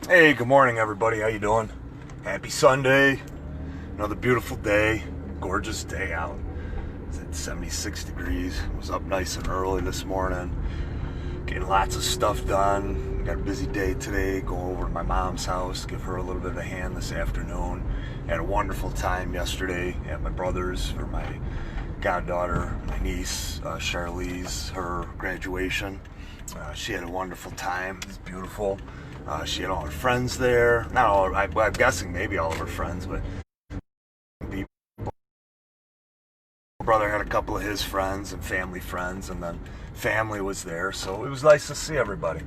Hey, good morning, everybody. How you doing? Happy Sunday. Another beautiful day. Gorgeous day out. It's at 76 degrees. Was up nice and early this morning. Getting lots of stuff done. Got a busy day today. Going over to my mom's house. Give her a little bit of a hand this afternoon. Had a wonderful time yesterday at my brother's for my goddaughter, my niece, Charlize, her graduation. She had a wonderful time. It was beautiful. She had all her friends there. Not all, I'm guessing maybe all of her friends, but people. My brother had a couple of his friends and family friends, and then family was there. So it was nice to see everybody.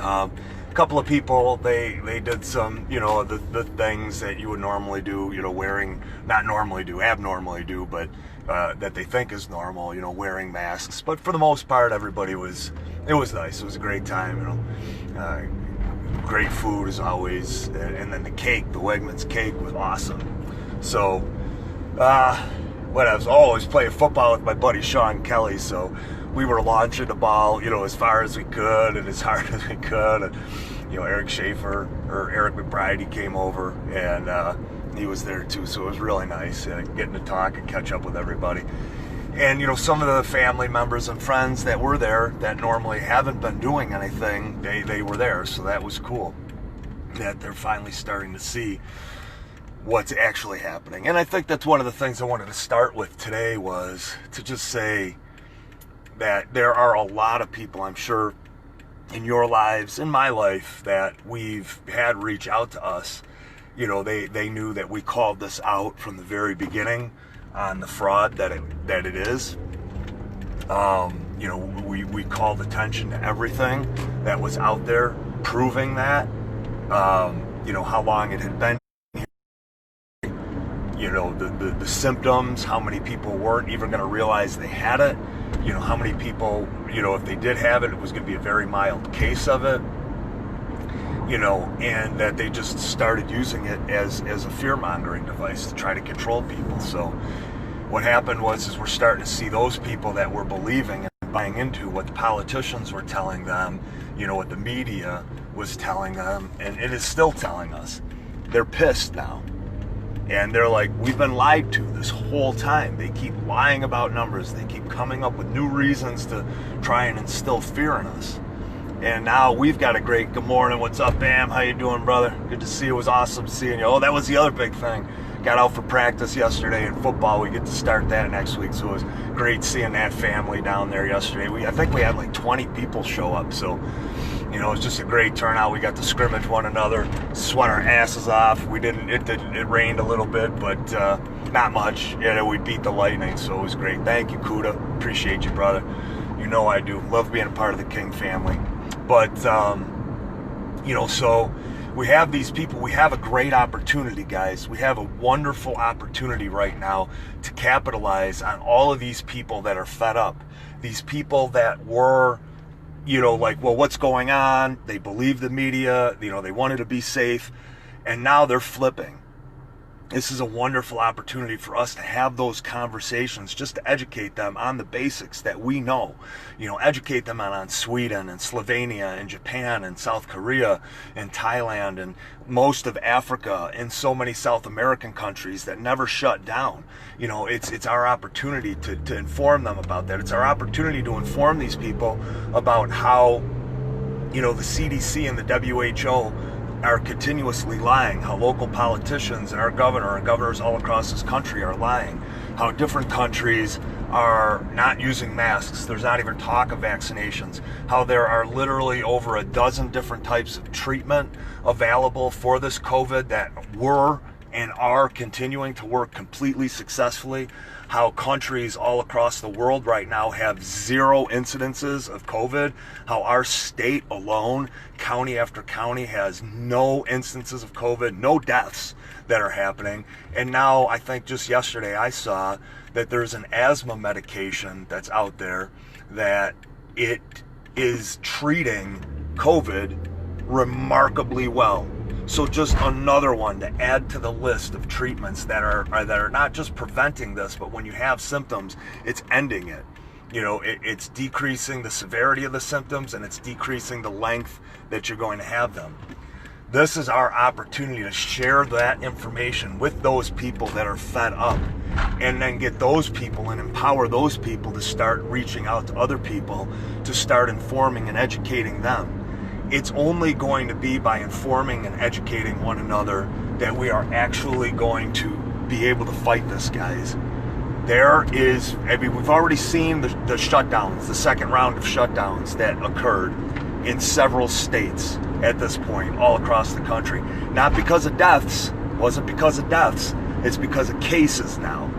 A couple of people, they did some, the things that you would normally do, wearing, not normally do, abnormally do, but that they think is normal, wearing masks. But for the most part, it was nice. It was a great time, great food as always. And then the cake, the Wegmans cake was awesome. So, what else? Always playing football with my buddy Sean Kelly, so we were launching the ball, as far as we could and as hard as we could. And, Eric McBride, he came over and he was there too. So it was really nice getting to talk and catch up with everybody. And, some of the family members and friends that were there that normally haven't been doing anything, they were there. So that was cool that they're finally starting to see what's actually happening. And I think that's one of the things I wanted to start with today was to just say that there are a lot of people, I'm sure, in your lives, in my life, that we've had reach out to us. They knew that we called this out from the very beginning on the fraud that it is. We called attention to everything that was out there, proving that, how long it had been. The symptoms, how many people weren't even going to realize they had it, how many people, if they did have it, it was going to be a very mild case of it, and that they just started using it as a fear-mongering device to try to control people. So what happened is we're starting to see those people that were believing and buying into what the politicians were telling them, what the media was telling them, and it is still telling us. They're pissed now. And they're like, we've been lied to this whole time. They keep lying about numbers. They keep coming up with new reasons to try and instill fear in us. And now we've got a great good morning. What's up, Bam? How you doing, brother? Good to see you. It was awesome seeing you. Oh, that was the other big thing. Got out for practice yesterday in football. We get to start that next week. So it was great seeing that family down there yesterday. I think we had like 20 people show up. So, it was just a great turnout. We got to scrimmage one another, sweat our asses off. It rained a little bit, but not much. We beat the Lightning, so it was great. Thank you, Kuda. Appreciate you, brother. I do. Love being a part of the King family. But, so we have these people. We have a great opportunity, guys. We have a wonderful opportunity right now to capitalize on all of these people that are fed up. These people that were what's going on? They believe the media, they wanted to be safe, and now they're flipping. This is a wonderful opportunity for us to have those conversations, just to educate them on the basics that we know. Educate them on Sweden and Slovenia and Japan and South Korea and Thailand and most of Africa and so many South American countries that never shut down. It's our opportunity to inform them about that. It's our opportunity to inform these people about how, the CDC and the WHO are continuously lying, how local politicians and our governor and governors all across this country are lying, how different countries are not using masks, there's not even talk of vaccinations, how there are literally over a dozen different types of treatment available for this COVID that were and are continuing to work completely successfully, how countries all across the world right now have zero incidences of COVID, how our state alone, county after county, has no instances of COVID, no deaths that are happening. And now I think just yesterday I saw that there's an asthma medication that's out there that it is treating COVID remarkably well. So just another one to add to the list of treatments that are not just preventing this, but when you have symptoms, it's ending it. It's decreasing the severity of the symptoms, and it's decreasing the length that you're going to have them. This is our opportunity to share that information with those people that are fed up, and then get those people and empower those people to start reaching out to other people to start informing and educating them. It's only going to be by informing and educating one another that we are actually going to be able to fight this, guys. We've already seen the shutdowns, the second round of shutdowns that occurred in several states at this point, all across the country. Not because of deaths, wasn't because of deaths, it's because of cases now.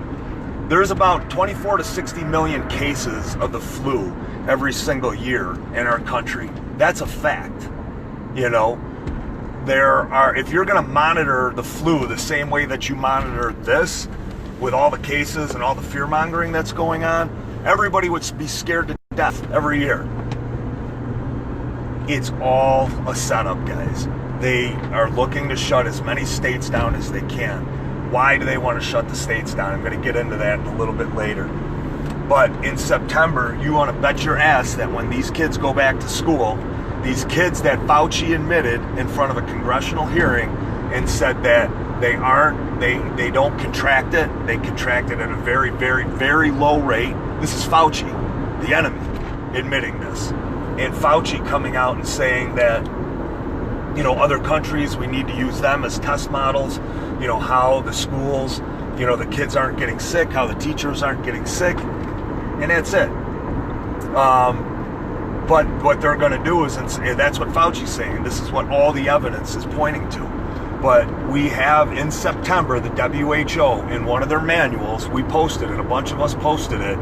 There's about 24 to 60 million cases of the flu every single year in our country. That's a fact. You know, if you're going to monitor the flu the same way that you monitor this, with all the cases and all the fear mongering that's going on, everybody would be scared to death every year. It's all a setup, guys. They are looking to shut as many states down as they can. Why do they want to shut the states down? I'm going to get into that a little bit later. But in September, you want to bet your ass that when these kids go back to school, these kids that Fauci admitted in front of a congressional hearing and said that they don't contract it, they contract it at a very, very, very low rate. This is Fauci, the enemy, admitting this. And Fauci coming out and saying that, you know, other countries, we need to use them as test models, you know, how the schools, you know, the kids aren't getting sick, how the teachers aren't getting sick, and that's it. But what they're going to do is, and that's what Fauci's saying, this is what all the evidence is pointing to. But we have in September, the WHO, in one of their manuals, we posted it, a bunch of us posted it,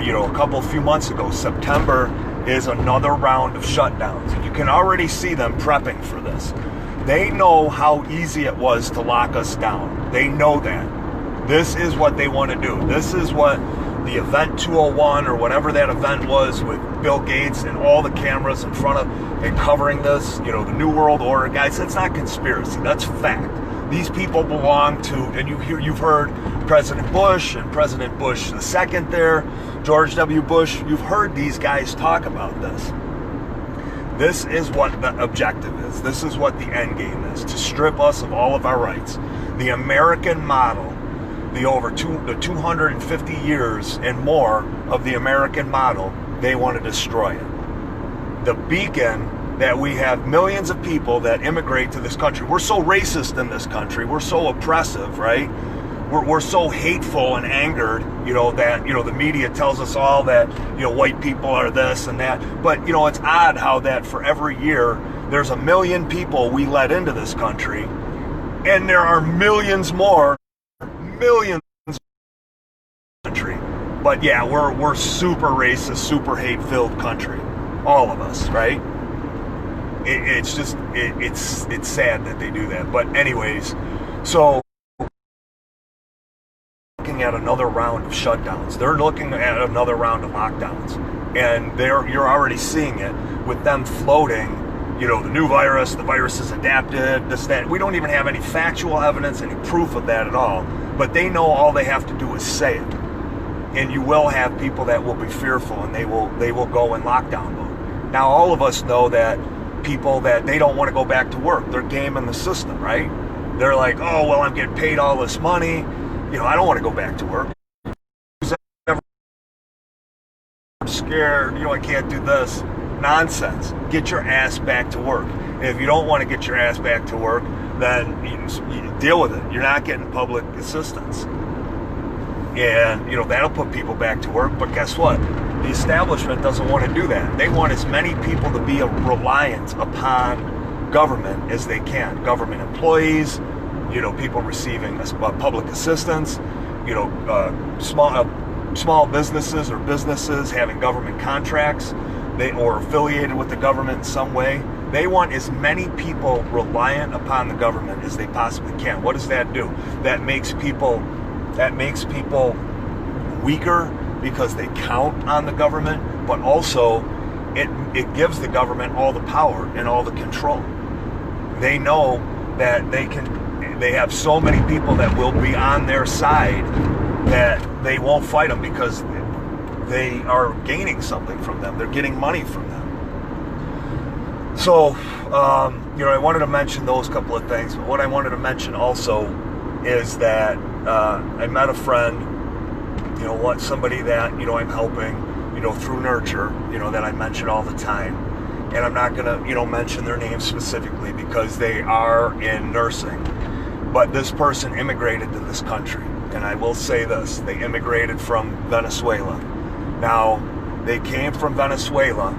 you know, a few months ago. September is another round of shutdowns. You can already see them prepping for this. They know how easy it was to lock us down. They know that. This is what they want to do. This is what the Event 201 or whatever that event was with Bill Gates and all the cameras in front of and covering this, you know, the New World Order. Guys, that's not conspiracy. That's fact. These people belong to, and you've heard President Bush and President Bush II there, George W. Bush. You've heard these guys talk about this. This is what the objective is. This is what the end game is, to strip us of all of our rights. The American model, the 250 years and more of the American model, they want to destroy it. The beacon that we have millions of people that immigrate to this country. We're so racist in this country. We're so oppressive, right? We're so hateful and angered, you know, that, you know, the media tells us all that, you know, white people are this and that. But, you know, it's odd how that for every year, there's 1 million people we let into this country, and there are millions more, millions in this country. But yeah, we're super racist, super hate-filled country. All of us, right? It's just, it's sad that they do that. But anyways, so looking at another round of shutdowns. They're looking at another round of lockdowns. And you're already seeing it with them floating, you know, the new virus, the virus is adapted, this, that. We don't even have any factual evidence, any proof of that at all. But they know all they have to do is say it. And you will have people that will be fearful, and they will go in lockdown mode. Now, all of us know that people that they don't want to go back to work. They're gaming the system, right? They're like, oh, well, I'm getting paid all this money. You know, I don't want to go back to work. I'm scared. You know, I can't do this. Nonsense. Get your ass back to work. And if you don't want to get your ass back to work, then you deal with it. You're not getting public assistance. And, you know, that'll put people back to work. But guess what? The establishment doesn't want to do that. They want as many people to be reliant upon government as they can. Government employees, you know, people receiving public assistance, you know, small businesses or businesses having government contracts, or affiliated with the government in some way. They want as many people reliant upon the government as they possibly can. What does that do? That makes people weaker because they count on the government, but also it gives the government all the power and all the control. They know that they have so many people that will be on their side that they won't fight them because they are gaining something from them. They're getting money from them. So, I wanted to mention those couple of things, but what I wanted to mention also is that I met a friend, somebody that, I'm helping, through Nurture, that I mention all the time. And I'm not going to, mention their name specifically because they are in nursing. But this person immigrated to this country. And I will say this, they immigrated from Venezuela. Now, they came from Venezuela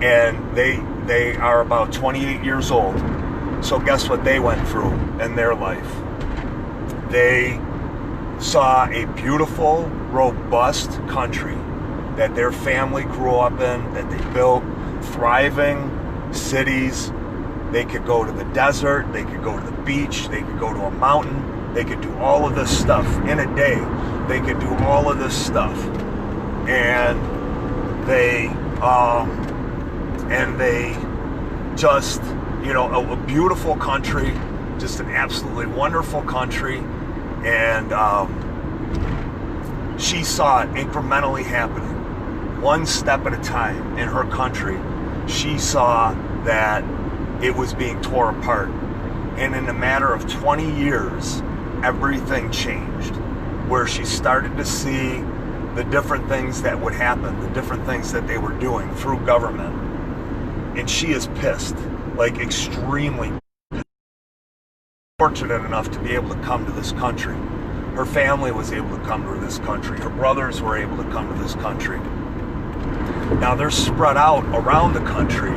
and they are about 28 years old. So guess what they went through in their life? They saw a beautiful, robust country that their family grew up in, that they built, thriving cities. They could go to the desert, they could go to the beach, they could go to a mountain, they could do all of this stuff in a day. They could do all of this stuff. And they just, a beautiful country, just an absolutely wonderful country. And she saw it incrementally happening, one step at a time in her country. She saw that it was being torn apart. And in a matter of 20 years, everything changed, where she started to see the different things that would happen, the different things that they were doing through government. And she is pissed, like extremely fortunate enough to be able to come to this country. Her family was able to come to this country. Her brothers were able to come to this country. Now they're spread out around the country,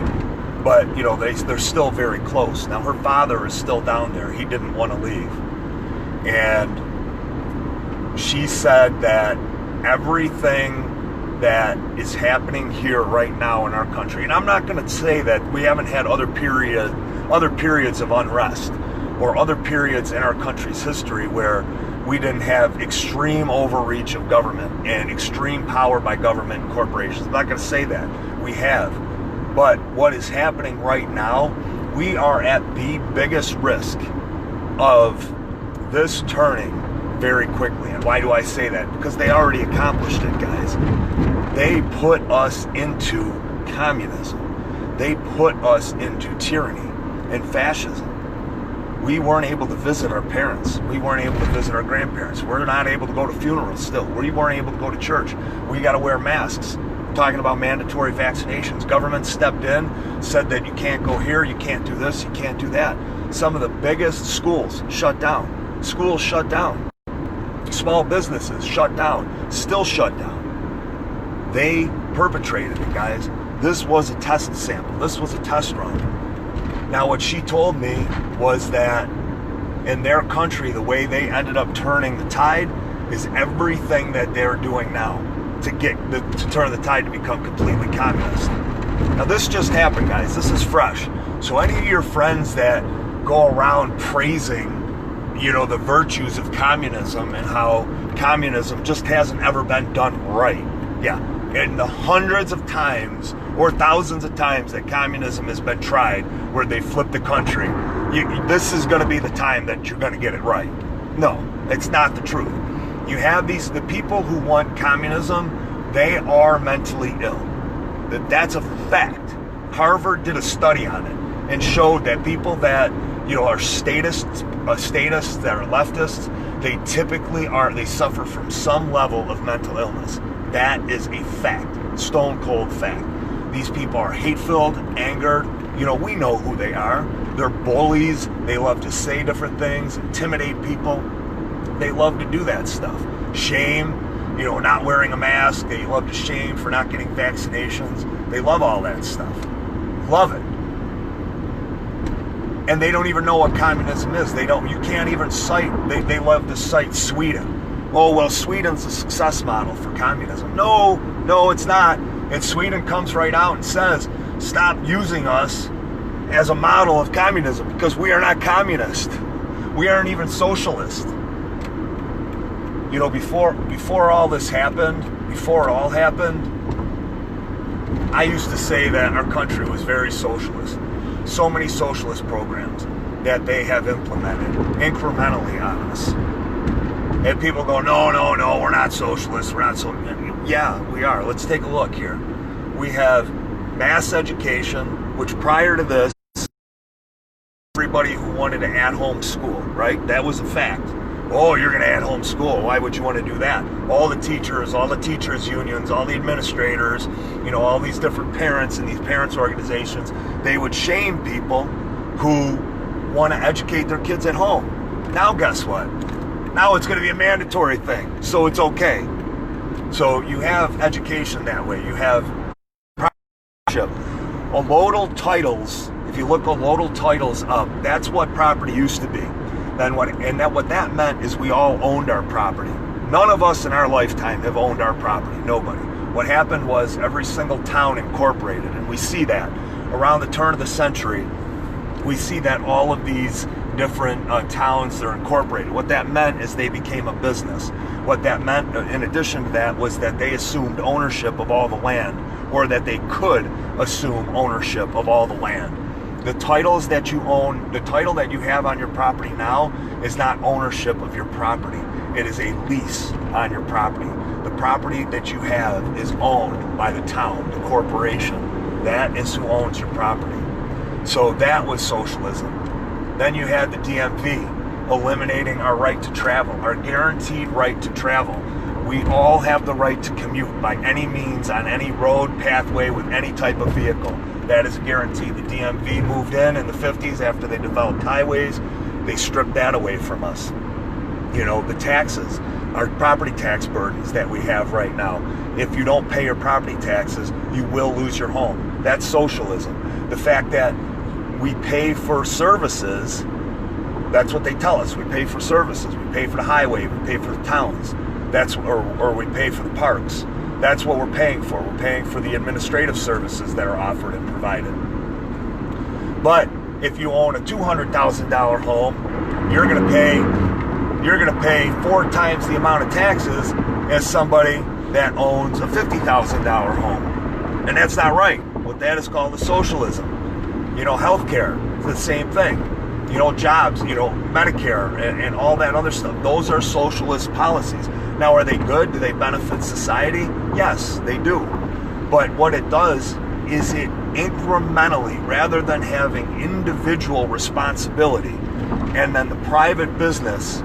but they're still very close. Now her father is still down there. He didn't want to leave. And she said that everything that is happening here right now in our country, and I'm not going to say that we haven't had other periods of unrest or other periods in our country's history where we didn't have extreme overreach of government and extreme power by government and corporations. I'm not going to say that. We have. But what is happening right now, we are at the biggest risk of this turning very quickly. And why do I say that? Because they already accomplished it, guys. They put us into communism. They put us into tyranny and fascism. We weren't able to visit our parents. We weren't able to visit our grandparents. We're not able to go to funerals still. We weren't able to go to church. We got to wear masks. We're talking about mandatory vaccinations. Government stepped in, said that you can't go here, you can't do this, you can't do that. Some of the biggest schools shut down. Schools shut down. Small businesses shut down. Still shut down. They perpetrated it, guys. This was a test sample. This was a test run. Now, what she told me was that in their country, the way they ended up turning the tide is everything that they're doing now to turn the tide to become completely communist. Now, this just happened, guys. This is fresh. So any of your friends that go around praising, the virtues of communism and how communism just hasn't ever been done right. Yeah. And the hundreds of times or thousands of times that communism has been tried where they flip the country, this is going to be the time that you're going to get it right. No, it's not the truth. You have the people who want communism, they are mentally ill. That's a fact. Harvard did a study on it and showed that people that are statists, that are leftists, they typically they suffer from some level of mental illness. That is a fact, stone cold fact. These people are hate-filled, angered. We know who they are. They're bullies. They love to say different things, intimidate people. They love to do that stuff. Shame, not wearing a mask. They love to shame for not getting vaccinations. They love all that stuff. Love it. And they don't even know what communism is. You can't even cite, they love to cite Sweden. Oh, well, Sweden's a success model for communism. No, it's not. And Sweden comes right out and says, stop using us as a model of communism because we are not communist. We aren't even socialist. Before all this happened, before it all happened, I used to say that our country was very socialist. So many socialist programs that they have implemented incrementally on us. And people go, no, we're not socialists. We're not so. Yeah, we are. Let's take a look here. We have mass education. which prior to this, everybody who wanted to at-home school, right? That was a fact. Oh, you're going to at-home school. Why would you want to do that? All the teachers unions, all the administrators, all these different parents and these parents' organizations, they would shame people who want to educate their kids at home. Now, guess what? Now it's going to be a mandatory thing, so it's okay. So you have education that way. You have property. Allodal titles, if you look allodal titles up, that's what property used to be. What that meant is we all owned our property. None of us in our lifetime have owned our property. Nobody. What happened was every single town incorporated, and we see that around the turn of the century. We see that all of these different towns are incorporated. What that meant is they became a business. What that meant, in addition to that, was that they assumed ownership of all the land, or that they could assume ownership of all the land. The titles that you own, the title that you have on your property now is not ownership of your property. It is a lease on your property. The property that you have is owned by the town, the corporation. That is who owns your property. So that was socialism. Then you had the DMV eliminating our right to travel, our guaranteed right to travel. We all have the right to commute by any means on any road, pathway, with any type of vehicle. That is a guarantee. The DMV moved in the 50s after they developed highways. They stripped that away from us. The taxes, our property tax burdens that we have right now. If you don't pay your property taxes, you will lose your home. That's socialism. The fact that we pay for services, that's what they tell us. We pay for services. We pay for the highway. We pay for the towns. Or we pay for the parks. That's what we're paying for. We're paying for the administrative services that are offered and provided. But if you own a $200,000 home, you're going to pay 4 times the amount of taxes as somebody that owns a $50,000 home. And that's not right. What that is called is socialism. Healthcare, it's the same thing. Jobs, Medicare and all that other stuff. Those are socialist policies. Now, are they good? Do they benefit society? Yes, they do. But what it does is it incrementally, rather than having individual responsibility, and then the private business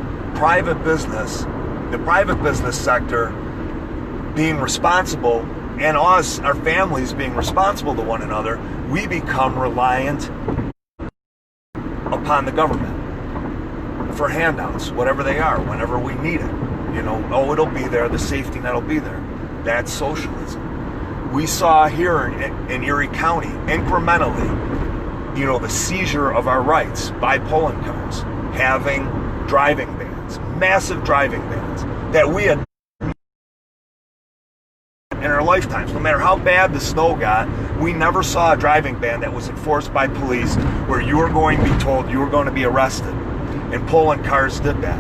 sector being responsible, and us, our families being responsible to one another, we become reliant upon the government for handouts, whatever they are, whenever we need it. It'll be there, the safety net will be there. That's socialism. We saw here in Erie County, incrementally, the seizure of our rights by polling cars, having driving bans, massive driving bans, that we had in our lifetimes. No matter how bad the snow got, we never saw a driving ban that was enforced by police where you were going to be told you were going to be arrested. And polling cars did that.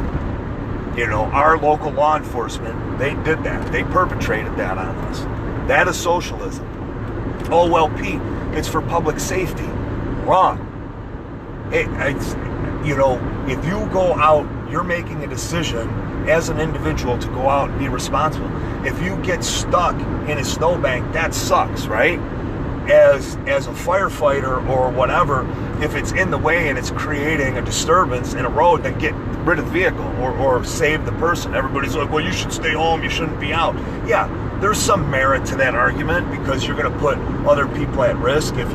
Our local law enforcement, they did that. They perpetrated that on us. That is socialism. Oh, well, Pete, it's for public safety. Wrong. If you go out, you're making a decision as an individual to go out and be responsible. If you get stuck in a snowbank, that sucks, right? As a firefighter or whatever, if it's in the way and it's creating a disturbance in a road, then get rid of the vehicle or save the person. Everybody's like, well, you should stay home, you shouldn't be out. Yeah, there's some merit to that argument, because you're going to put other people at risk if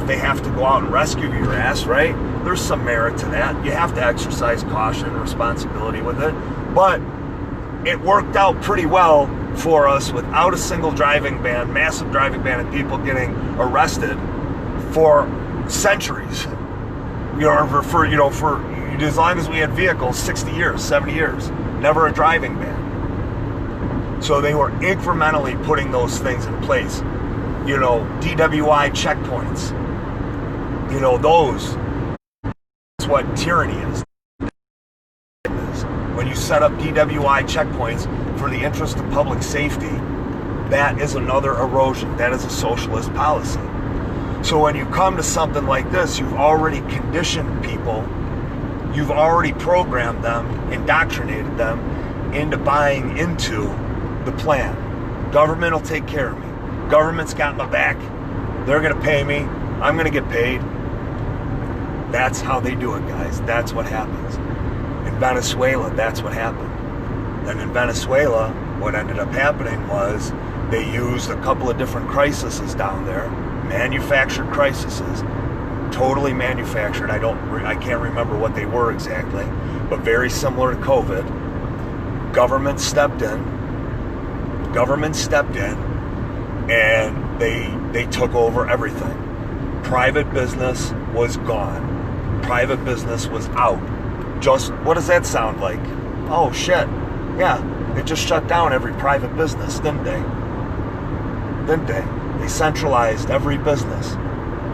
they have to go out and rescue your ass, right? There's some merit to that. You have to exercise caution and responsibility with it. But it worked out pretty well for us without a single driving ban, massive driving ban, and people getting arrested for centuries. For as long as we had vehicles, 60 years, 70 years, never a driving ban. So they were incrementally putting those things in place. DWI checkpoints. That's what tyranny is. When you set up DWI checkpoints for the interest of public safety, that is another erosion. That is a socialist policy. So when you come to something like this, you've already conditioned people, you've already programmed them, indoctrinated them into buying into the plan. Government will take care of me. Government's got my back. They're going to pay me. I'm going to get paid. That's how they do it, guys. That's what happens. In Venezuela, that's what happened. And in Venezuela, what ended up happening was they used a couple of different crises down there, manufactured crises, totally manufactured. I can't remember what they were exactly, but very similar to COVID. Government stepped in, and they took over everything. Private business was gone. Private business was out. Just, what does that sound like? Oh shit. Yeah, they just shut down every private business, didn't they? They centralized every business.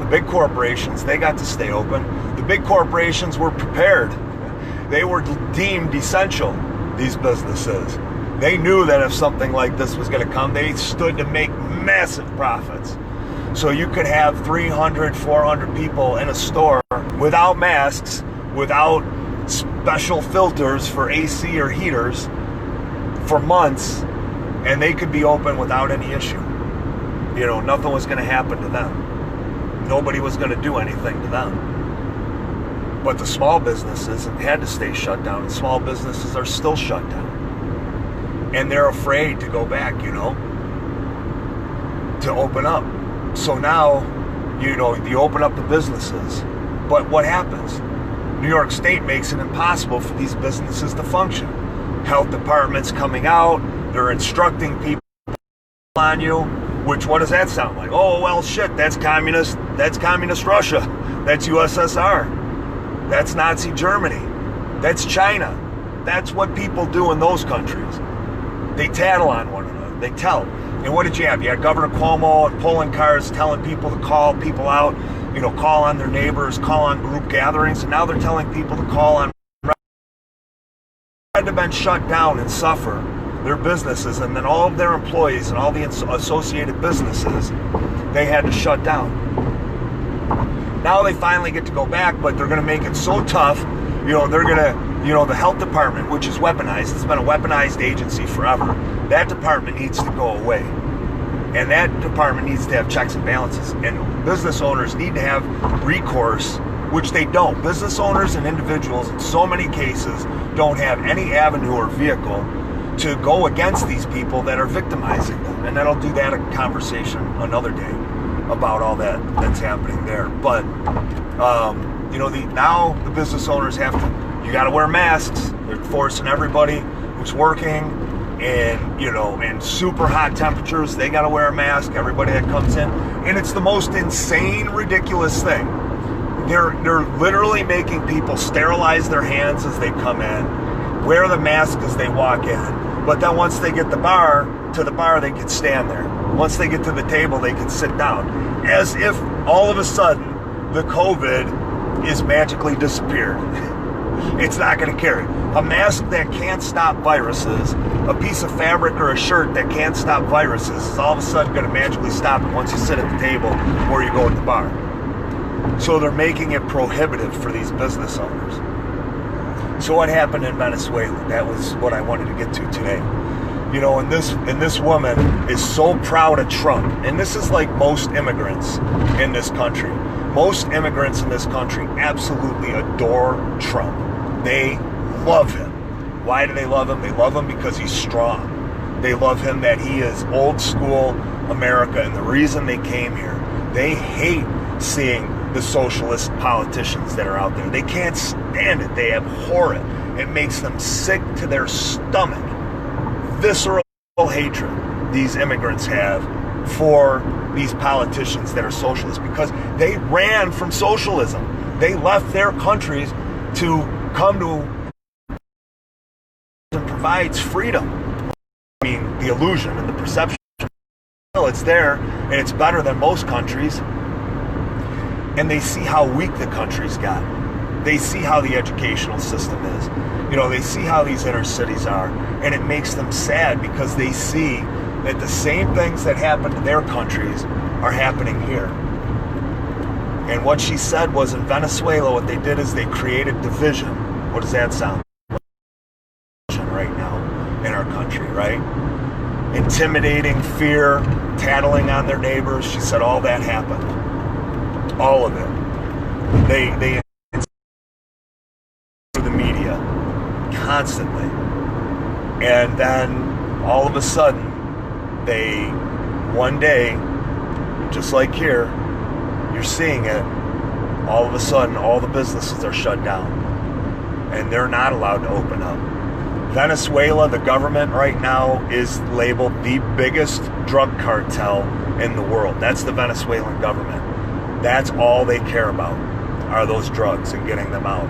The big corporations, they got to stay open. The big corporations were prepared. They were deemed essential, these businesses. They knew that if something like this was going to come, they stood to make massive profits. So you could have 300, 400 people in a store without masks, without special filters for AC or heaters for months, and they could be open without any issue. You know, nothing was going to happen to them. Nobody was going to do anything to them. But the small businesses had to stay shut down, and small businesses are still shut down. And they're afraid to go back, you know, to open up. So now, you know, you open up the businesses, but what happens? New York State makes it impossible for these businesses to function. Health departments coming out, they're instructing people on you, which, what does that sound like? Oh, well, shit, that's communist Russia. That's USSR. That's Nazi Germany. That's China. That's what people do in those countries. They tattle on one another. They tell. And what did you have? You had Governor Cuomo pulling cars, telling people to call people out, you know, call on their neighbors, call on group gatherings, and now they're telling people to call on had to been shut down and suffer their businesses, and then all of their employees and all the associated businesses, they had to shut down. Now they finally get to go back, but they're going to make it so tough, you know, they're going to, you know, the health department, which is weaponized, it's been a weaponized agency forever, that department needs to go away. And that department needs to have checks and balances. And business owners need to have recourse, which they don't. Business owners and individuals in so many cases don't have any avenue or vehicle to go against these people that are victimizing them. And that'll do that a conversation another day about all that's happening there. But, you know, now the business owners have to, you got to wear masks. They're forcing everybody who's working and, you know, in super hot temperatures, they got to wear a mask, everybody that comes in. And it's the most insane, ridiculous thing. They're literally making people sterilize their hands as they come in, wear the mask as they walk in. But then once they get to the bar, they can stand there. Once they get to the table, they can sit down. As if all of a sudden the COVID is magically disappeared. It's not going to carry. A mask that can't stop viruses, a piece of fabric or a shirt that can't stop viruses is all of a sudden going to magically stop it once you sit at the table or you go at the bar. So they're making it prohibitive for these business owners. So what happened in Venezuela? That was what I wanted to get to today. You know, and this woman is so proud of Trump. And this is like most immigrants in this country. Most immigrants in this country absolutely adore Trump. They love him. Why do they love him? They love him because he's strong. They love him that he is old school America, and the reason they came here. They hate seeing the socialist politicians that are out there. They can't stand it. They abhor it. It makes them sick to their stomach. Visceral hatred these immigrants have for these politicians that are socialists, because they ran from socialism. They left their countries to come to and provides freedom. I mean, the illusion and the perception, it's there and it's better than most countries. And they see how weak the country's got. They see how the educational system is. You know, they see how these inner cities are, and it makes them sad because they see that the same things that happen to their countries are happening here. And what she said was, in Venezuela, what they did is they created division. What does that sound like? Right now in our country, right? intimidating, fear, tattling on their neighbors. She said all that happened. All of it. They the media constantly. And then all of a sudden, one day, just like here, you're seeing it, all of a sudden all the businesses are shut down and they're not allowed to open up. Venezuela, the government right now, is labeled the biggest drug cartel in the world. That's the Venezuelan government. That's all they care about, are those drugs and getting them out.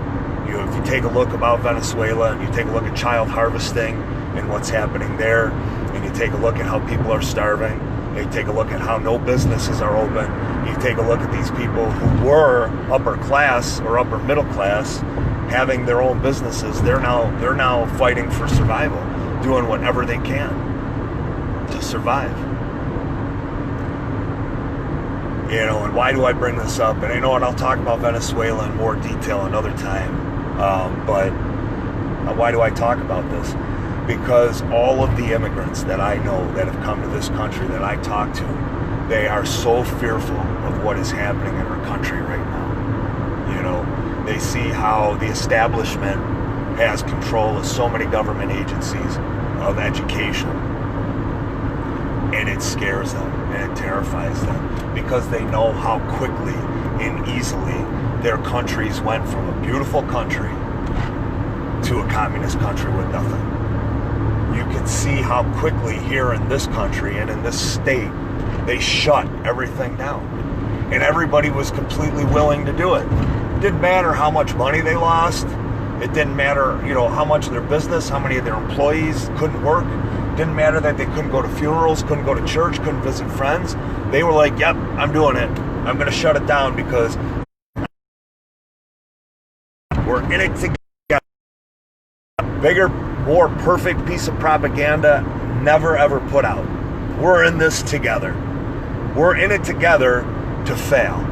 If you take a look about Venezuela and you take a look at child harvesting and what's happening there, and you take a look at how people are starving, you take a look at how no businesses are open, you take a look at these people who were upper class or upper middle class having their own businesses, they're now fighting for survival, doing whatever they can to survive. And why do I bring this up? And you know what, I'll talk about Venezuela in more detail another time. But why do I talk about this? Because all of the immigrants that I know that have come to this country that I talk to, they are so fearful of what is happening in our country right now. They see how the establishment has control of so many government agencies of education. And it scares them and it terrifies them because they know how quickly and easily their countries went from a beautiful country to a communist country with nothing. You can see how quickly here in this country and in this state, they shut everything down. And everybody was completely willing to do it. It didn't matter how much money they lost. It didn't matter, how much of their business, how many of their employees couldn't work. It didn't matter that they couldn't go to funerals, couldn't go to church, couldn't visit friends. They were like, yep, I'm doing it. I'm going to shut it down because we're in it together. Bigger, more perfect piece of propaganda never ever put out. We're in this together. We're in it together to fail,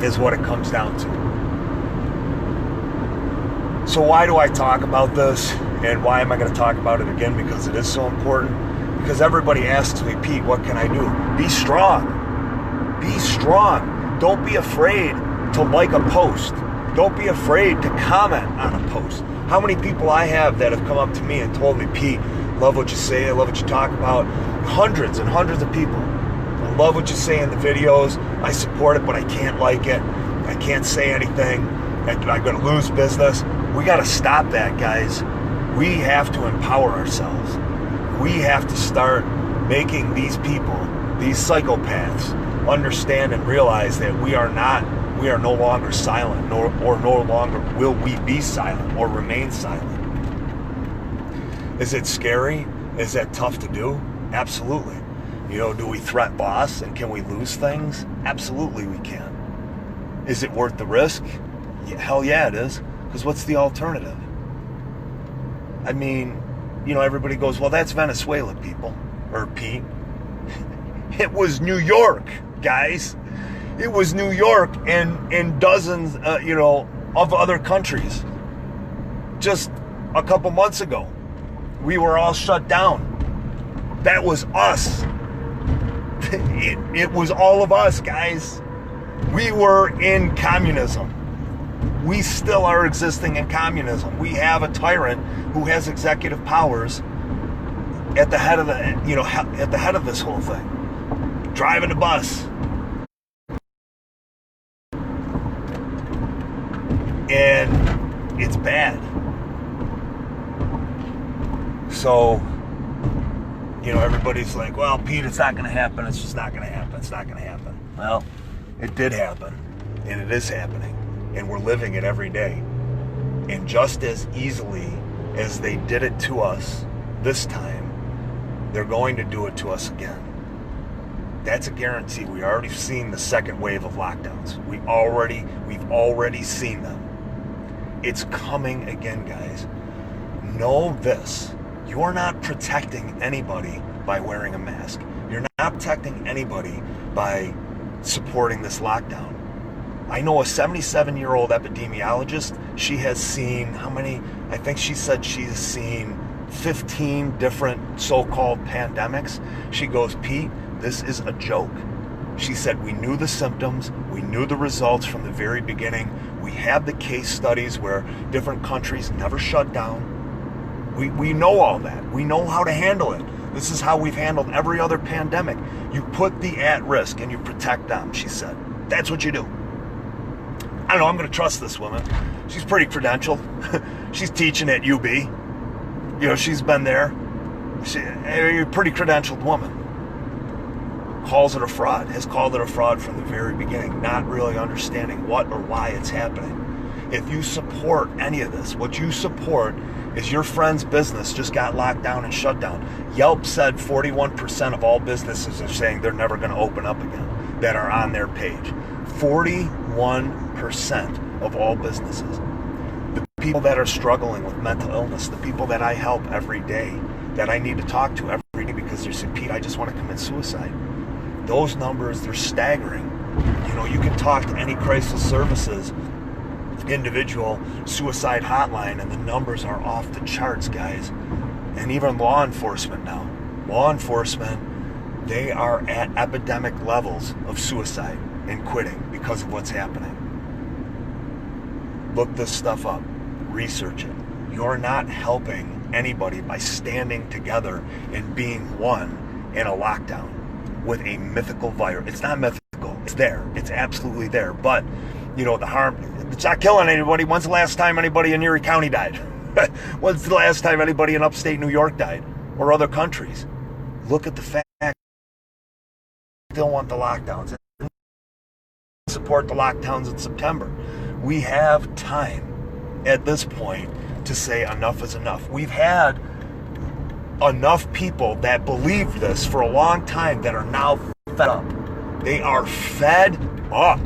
is what it comes down to. So why do I talk about this? And why am I going to talk about it again? Because it is so important. Because everybody asks me, Pete, what can I do? Be strong. Be strong. Don't be afraid to like a post. Don't be afraid to comment on a post. How many people I have that have come up to me and told me, Pete, love what you say, I love what you talk about. Hundreds and hundreds of people. I love what you say in the videos. I support it, but I can't like it. I can't say anything. I'm going to lose business. We got to stop that, guys. We have to empower ourselves. We have to start making these people, these psychopaths, understand and realize that we are no longer silent, nor no longer will we be silent or remain silent. Is it scary? Is that tough to do? Absolutely. Do we threat boss and can we lose things? Absolutely we can. Is it worth the risk? Yeah, hell yeah it is. Because what's the alternative? I mean, everybody goes, well, that's Venezuela, people. Or Pete. It was New York, guys. It was New York and dozens, of other countries. Just a couple months ago, we were all shut down. That was us. It was all of us, guys. We were in communism. We still are existing in communism. We have a tyrant who has executive powers at the head of at the head of this whole thing, driving the bus. And it's bad. So, everybody's like, well, Pete, it's not going to happen. It's just not going to happen. It's not going to happen. Well, it did happen. And it is happening. And we're living it every day. And just as easily as they did it to us this time, they're going to do it to us again. That's a guarantee. We already seen the second wave of lockdowns. We've already seen them. It's coming again, guys. Know this. You are not protecting anybody by wearing a mask. You're not protecting anybody by supporting this lockdown. I know a 77-year-old epidemiologist. She has seen how many? I think she said she's seen 15 different so-called pandemics. She goes, Pete, this is a joke. She said, we knew the symptoms, we knew the results from the very beginning. We have the case studies where different countries never shut down. We know all that. We know how to handle it. This is how we've handled every other pandemic. You put the at risk and you protect them, she said. That's what you do. I don't know, I'm going to trust this woman. She's pretty credentialed. She's teaching at UB. You know, she's been there. She's a pretty credentialed woman. Calls it a fraud, has called it a fraud from the very beginning, not really understanding what or why it's happening. If you support any of this, what you support is your friend's business just got locked down and shut down. Yelp said 41% of all businesses are saying they're never going to open up again that are on their page. 41% of all businesses. The people that are struggling with mental illness, the people that I help every day, that I need to talk to every day because they're saying, Pete, I just want to commit suicide. Those numbers, they're staggering. You know, you can talk to any crisis services individual suicide hotline and the numbers are off the charts, guys. And even law enforcement now. Law enforcement, they are at epidemic levels of suicide and quitting because of what's happening. Look this stuff up. Research it. You're not helping anybody by standing together and being one in a lockdown with a mythical virus. It's not mythical. It's there. It's absolutely there. But, you know, the harm, it's not killing anybody. When's the last time anybody in Erie County died? When's the last time anybody in upstate New York died? Or other countries? Look at the fact. Still want the lockdowns. Support the lockdowns in September. We have time at this point to say enough is enough. We've had enough people that believed this for a long time that are now fed up. They are fed up.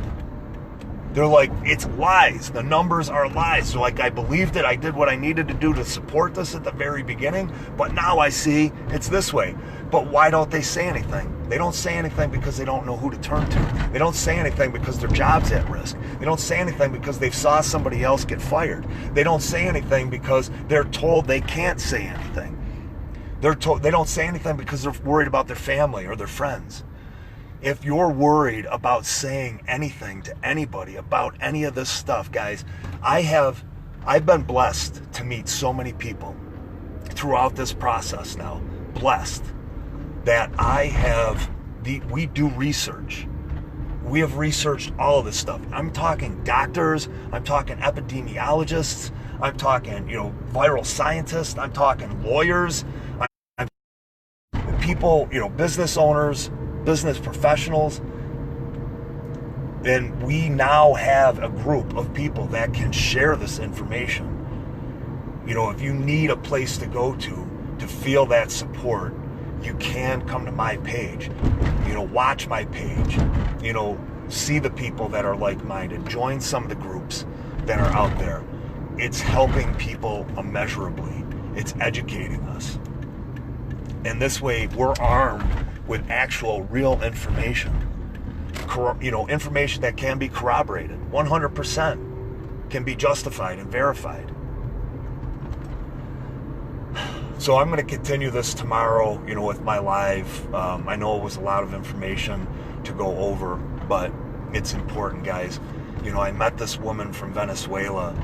They're like, it's lies. The numbers are lies. So like, I believed it. I did what I needed to do to support this at the very beginning. But now I see it's this way. But why don't they say anything? They don't say anything because they don't know who to turn to. They don't say anything because their job's at risk. They don't say anything because they saw somebody else get fired. They don't say anything because they're told they can't say anything. They don't say anything because they're worried about their family or their friends. If you're worried about saying anything to anybody about any of this stuff, guys, I've been blessed to meet so many people throughout this process now. Blessed that we do research. We have researched all of this stuff. I'm talking doctors, I'm talking epidemiologists, I'm talking, viral scientists, I'm talking lawyers, I'm people, business owners, business professionals. And we now have a group of people that can share this information. If you need a place to go to feel that support, you can come to my page, watch my page, see the people that are like-minded, join some of the groups that are out there. It's helping people immeasurably. It's educating us. And this way we're armed with actual real information, information that can be corroborated, 100% can be justified and verified. So I'm going to continue this tomorrow, with my live. I know it was a lot of information to go over, but it's important, guys. I met this woman from Venezuela,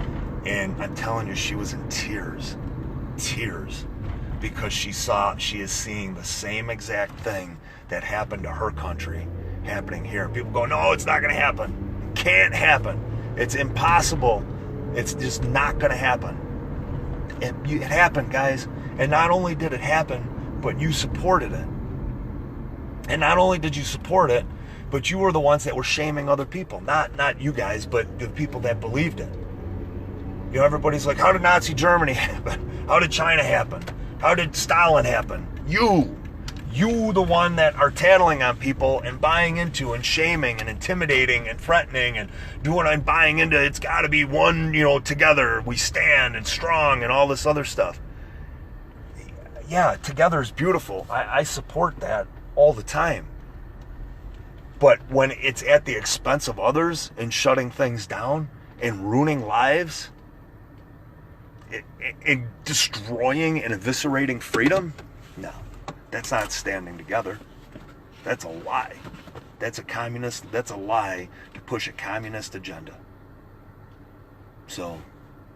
and I'm telling you, she was in tears, because she is seeing the same exact thing that happened to her country happening here. People go, no, it's not going to happen. It can't happen. It's impossible. It's just not going to happen. It happened, guys. And not only did it happen, but you supported it. And not only did you support it, but you were the ones that were shaming other people. Not you guys, but the people that believed it. Everybody's like, how did Nazi Germany happen? How did China happen? How did Stalin happen? You, the one that are tattling on people and buying into and shaming and intimidating and threatening and doing and buying into, it's got to be one, together we stand and strong and all this other stuff. Yeah, together is beautiful. I support that all the time. But when it's at the expense of others and shutting things down and ruining lives, in destroying and eviscerating freedom? No, that's not standing together. That's a lie. That's a lie to push a communist agenda. So,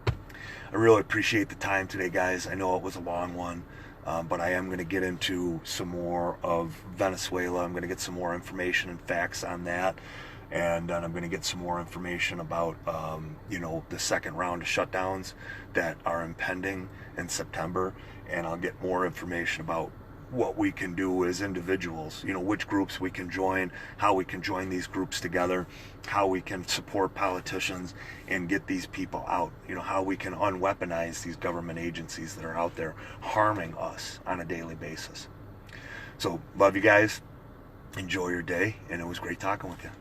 I really appreciate the time today, guys. I know it was a long one, but I am going to get into some more of Venezuela. I'm going to get some more information and facts on that. And then I'm going to get some more information about, the second round of shutdowns that are impending in September. And I'll get more information about what we can do as individuals, which groups we can join, how we can join these groups together, how we can support politicians and get these people out, how we can unweaponize these government agencies that are out there harming us on a daily basis. So, love you guys. Enjoy your day, and it was great talking with you.